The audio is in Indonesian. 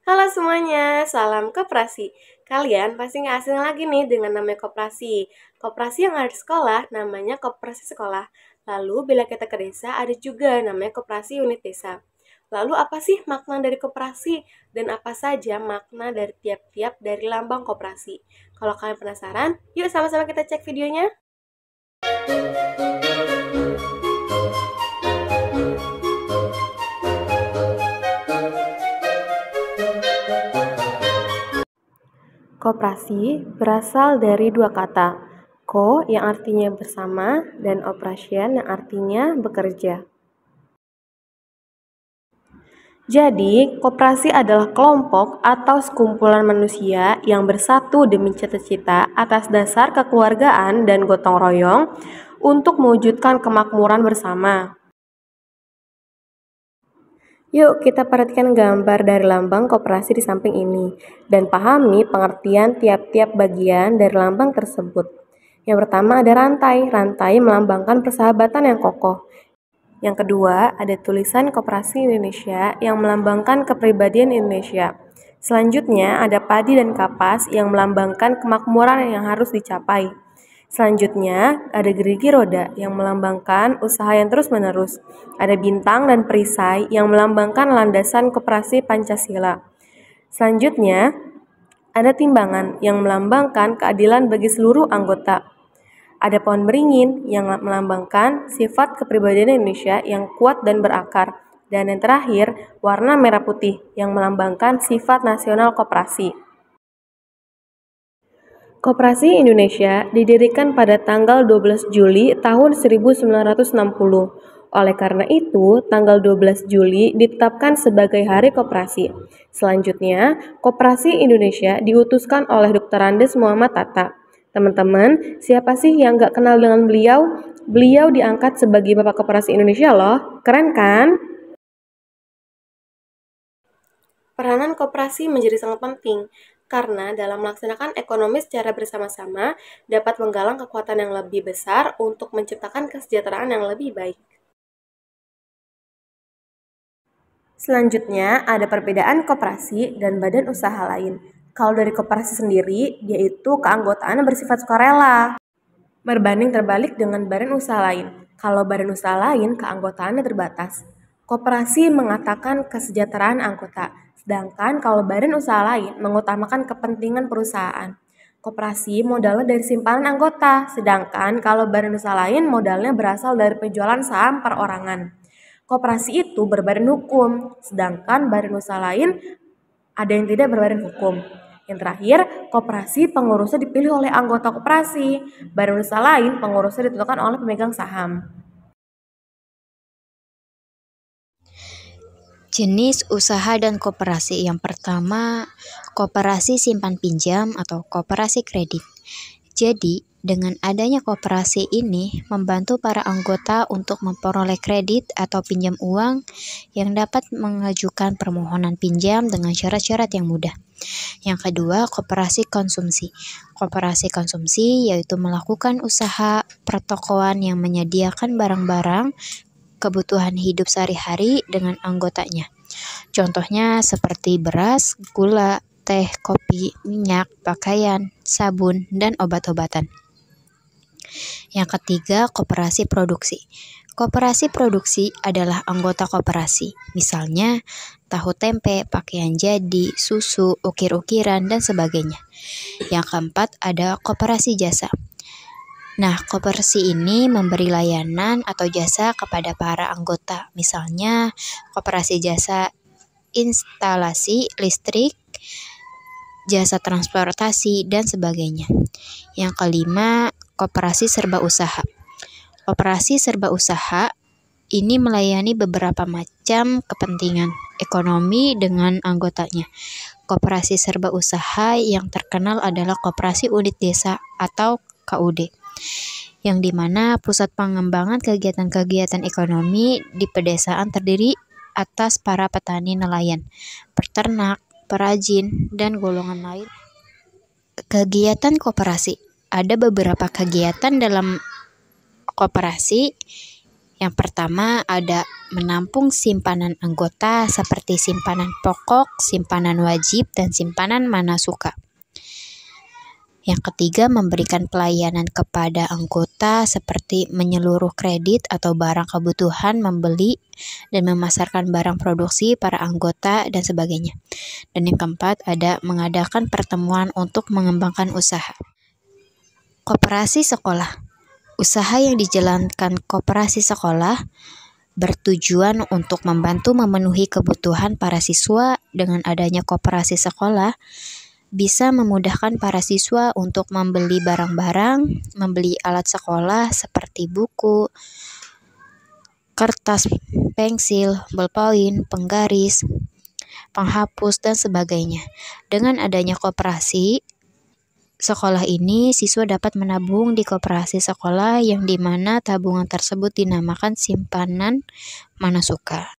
Halo semuanya, salam koperasi. Kalian pasti nggak asing lagi nih dengan namanya koperasi. Koperasi yang ada di sekolah namanya koperasi sekolah. Lalu bila kita ke desa ada juga namanya koperasi unit desa. Lalu apa sih makna dari koperasi? Dan apa saja makna dari tiap-tiap dari lambang koperasi? Kalau kalian penasaran, yuk sama-sama kita cek videonya. Koperasi berasal dari dua kata, ko yang artinya bersama dan operation yang artinya bekerja. Jadi, koperasi adalah kelompok atau sekumpulan manusia yang bersatu demi cita-cita atas dasar kekeluargaan dan gotong royong untuk mewujudkan kemakmuran bersama. Yuk kita perhatikan gambar dari lambang koperasi di samping ini dan pahami pengertian tiap-tiap bagian dari lambang tersebut. Yang pertama ada rantai. Rantai melambangkan persahabatan yang kokoh. Yang kedua ada tulisan Koperasi Indonesia yang melambangkan kepribadian Indonesia. Selanjutnya ada padi dan kapas yang melambangkan kemakmuran yang harus dicapai. Selanjutnya, ada gerigi roda yang melambangkan usaha yang terus-menerus. Ada bintang dan perisai yang melambangkan landasan koperasi Pancasila. Selanjutnya, ada timbangan yang melambangkan keadilan bagi seluruh anggota. Ada pohon beringin yang melambangkan sifat kepribadian Indonesia yang kuat dan berakar. Dan yang terakhir, warna merah putih yang melambangkan sifat nasional koperasi. Koperasi Indonesia didirikan pada tanggal 12 Juli tahun 1960. Oleh karena itu, tanggal 12 Juli ditetapkan sebagai Hari Koperasi. Selanjutnya, Koperasi Indonesia diutuskan oleh Dr. Andes Muhammad Tata. Teman-teman, siapa sih yang gak kenal dengan beliau? Beliau diangkat sebagai Bapak Koperasi Indonesia loh. Keren kan? Peranan koperasi menjadi sangat penting karena dalam melaksanakan ekonomi secara bersama-sama dapat menggalang kekuatan yang lebih besar untuk menciptakan kesejahteraan yang lebih baik. Selanjutnya, ada perbedaan koperasi dan badan usaha lain. Kalau dari koperasi sendiri, yaitu keanggotaan bersifat sukarela. Berbanding terbalik dengan badan usaha lain. Kalau badan usaha lain, keanggotaannya terbatas. Koperasi mengatakan kesejahteraan anggota, sedangkan kalau badan usaha lain mengutamakan kepentingan perusahaan. Koperasi modalnya dari simpanan anggota, sedangkan kalau badan usaha lain modalnya berasal dari penjualan saham perorangan. Koperasi itu berbadan hukum, sedangkan badan usaha lain ada yang tidak berbadan hukum. Yang terakhir, koperasi pengurusnya dipilih oleh anggota koperasi. Badan usaha lain pengurusnya ditentukan oleh pemegang saham. Jenis usaha dan koperasi. Yang pertama, koperasi simpan pinjam atau koperasi kredit. Jadi, dengan adanya koperasi ini membantu para anggota untuk memperoleh kredit atau pinjam uang yang dapat mengajukan permohonan pinjam dengan syarat-syarat yang mudah. Yang kedua, koperasi konsumsi. Koperasi konsumsi yaitu melakukan usaha pertokoan yang menyediakan barang-barang kebutuhan hidup sehari-hari dengan anggotanya. Contohnya seperti beras, gula, teh, kopi, minyak, pakaian, sabun, dan obat-obatan. Yang ketiga, koperasi produksi. Koperasi produksi adalah anggota koperasi, misalnya tahu tempe, pakaian jadi, susu, ukir-ukiran, dan sebagainya. Yang keempat, ada koperasi jasa. Nah, koperasi ini memberi layanan atau jasa kepada para anggota, misalnya koperasi jasa instalasi listrik, jasa transportasi, dan sebagainya. Yang kelima, koperasi serba usaha. Koperasi serba usaha ini melayani beberapa macam kepentingan ekonomi dengan anggotanya. Koperasi serba usaha yang terkenal adalah Koperasi Unit Desa atau KUD, yang dimana pusat pengembangan kegiatan-kegiatan ekonomi di pedesaan terdiri atas para petani nelayan, peternak, perajin, dan golongan lain. Kegiatan koperasi. Ada beberapa kegiatan dalam koperasi Yang pertama ada menampung simpanan anggota seperti simpanan pokok, simpanan wajib, dan simpanan manasuka. Yang ketiga, memberikan pelayanan kepada anggota seperti menyeluruh kredit atau barang kebutuhan, membeli dan memasarkan barang produksi para anggota, dan sebagainya. Dan yang keempat, ada mengadakan pertemuan untuk mengembangkan usaha. Koperasi sekolah. Usaha yang dijalankan koperasi sekolah bertujuan untuk membantu memenuhi kebutuhan para siswa. Dengan adanya koperasi sekolah, bisa memudahkan para siswa untuk membeli barang-barang, membeli alat sekolah seperti buku, kertas, pensil, bolpoin, penggaris, penghapus, dan sebagainya. Dengan adanya koperasi sekolah ini, siswa dapat menabung di koperasi sekolah yang dimana tabungan tersebut dinamakan simpanan manasuka.